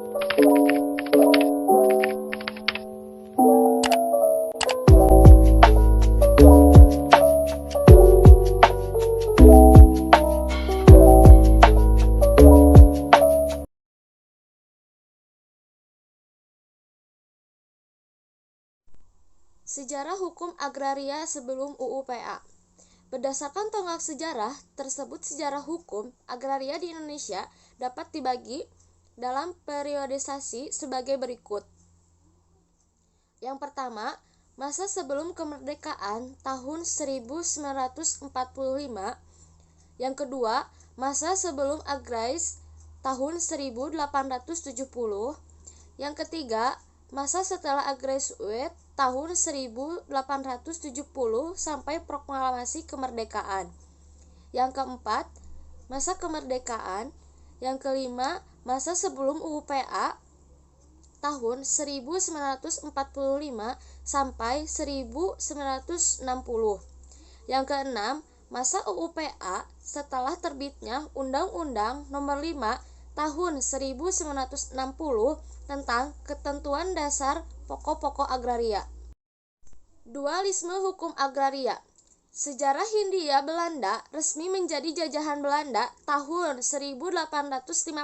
Sejarah Hukum Agraria sebelum UU PA. Berdasarkan tonggak sejarah tersebut, sejarah hukum agraria di Indonesia dapat dibagi dalam periodisasi sebagai berikut. Yang pertama, masa sebelum kemerdekaan tahun 1945. Yang kedua, masa sebelum Agrais tahun 1870. Yang ketiga, masa setelah Agrais tahun 1870 sampai proklamasi kemerdekaan. Yang keempat, masa kemerdekaan. Yang kelima, masa sebelum UU PA tahun 1945 sampai 1960. Yang keenam, masa UU PA setelah terbitnya Undang-Undang Nomor 5 tahun 1960 tentang Ketentuan Dasar Pokok-pokok Agraria. Dualisme hukum agraria. Sejarah Hindia Belanda resmi menjadi jajahan Belanda tahun 1815.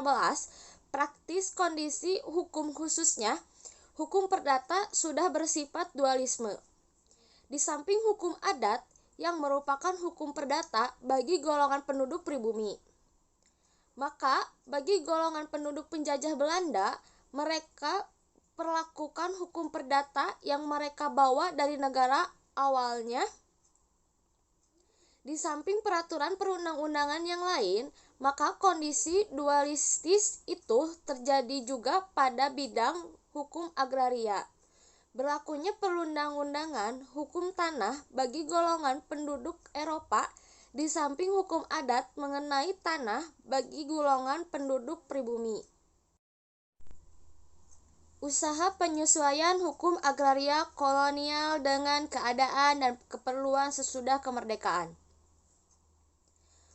Praktis kondisi hukum khususnya hukum perdata sudah bersifat dualisme. Di samping hukum adat yang merupakan hukum perdata bagi golongan penduduk pribumi, maka bagi golongan penduduk penjajah Belanda, mereka perlakukan hukum perdata yang mereka bawa dari negara awalnya. Di samping peraturan perundang-undangan yang lain, maka kondisi dualistis itu terjadi juga pada bidang hukum agraria. Berlakunya perundang-undangan hukum tanah bagi golongan penduduk Eropa di samping hukum adat mengenai tanah bagi golongan penduduk pribumi. Usaha penyesuaian hukum agraria kolonial dengan keadaan dan keperluan sesudah kemerdekaan.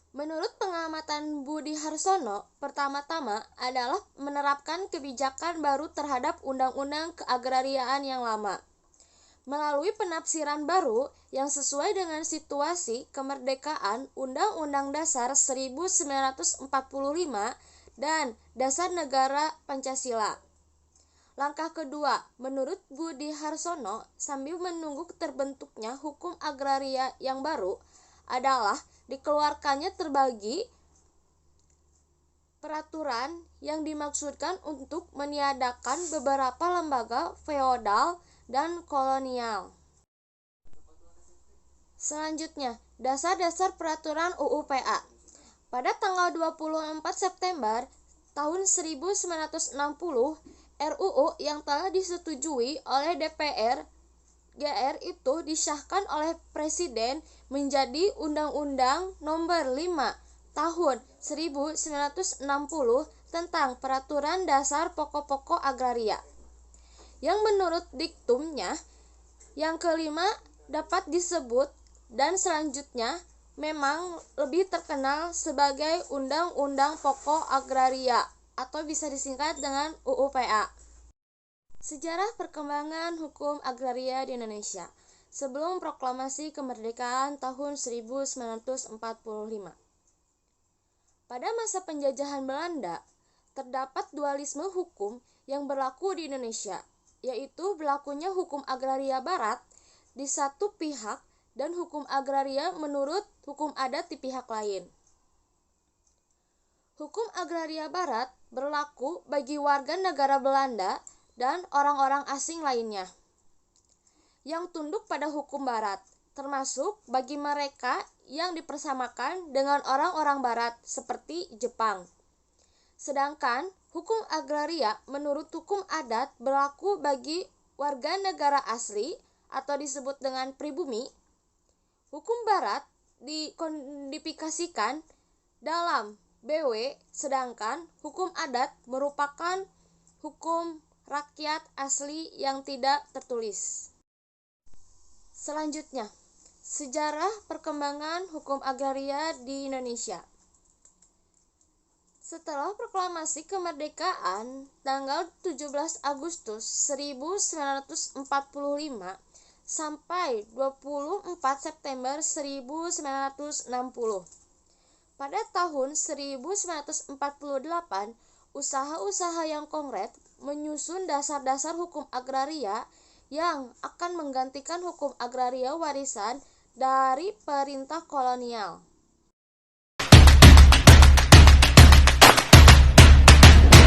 Menurut pengamatan Budi Harsono, pertama-tama adalah menerapkan kebijakan baru terhadap undang-undang keagrariaan yang lama. Melalui penafsiran baru yang sesuai dengan situasi kemerdekaan Undang-Undang Dasar 1945 dan Dasar Negara Pancasila. Langkah kedua, menurut Budi Harsono, sambil menunggu terbentuknya hukum agraria yang baru, adalah dikeluarkannya terbagi peraturan yang dimaksudkan untuk meniadakan beberapa lembaga feodal dan kolonial. Selanjutnya, dasar-dasar peraturan UU PA. Pada tanggal 24 September tahun 1960, RUU yang telah disetujui oleh DPR GR itu disahkan oleh Presiden menjadi Undang-Undang Nomor 5 Tahun 1960 tentang Peraturan Dasar Pokok-pokok Agraria, yang menurut diktumnya yang kelima dapat disebut dan selanjutnya memang lebih terkenal sebagai Undang-Undang Pokok Agraria atau bisa disingkat dengan UU PA. Sejarah perkembangan hukum agraria di Indonesia sebelum proklamasi kemerdekaan tahun 1945. Pada masa penjajahan Belanda, terdapat dualisme hukum yang berlaku di Indonesia, yaitu berlakunya hukum agraria barat di satu pihak dan hukum agraria menurut hukum adat di pihak lain. Hukum agraria barat berlaku bagi warga negara Belanda dan orang-orang asing lainnya yang tunduk pada hukum barat, termasuk bagi mereka yang dipersamakan dengan orang-orang barat seperti Jepang. Sedangkan hukum agraria menurut hukum adat berlaku bagi warga negara asli atau disebut dengan pribumi. Hukum barat dikodifikasikan dalam BW, sedangkan hukum adat merupakan hukum rakyat asli yang tidak tertulis. Selanjutnya, sejarah perkembangan hukum agraria di Indonesia. Setelah proklamasi kemerdekaan tanggal 17 Agustus 1945 sampai 24 September 1960. Pada tahun 1948, usaha-usaha yang konkret menyusun dasar-dasar hukum agraria yang akan menggantikan hukum agraria warisan dari perintah kolonial.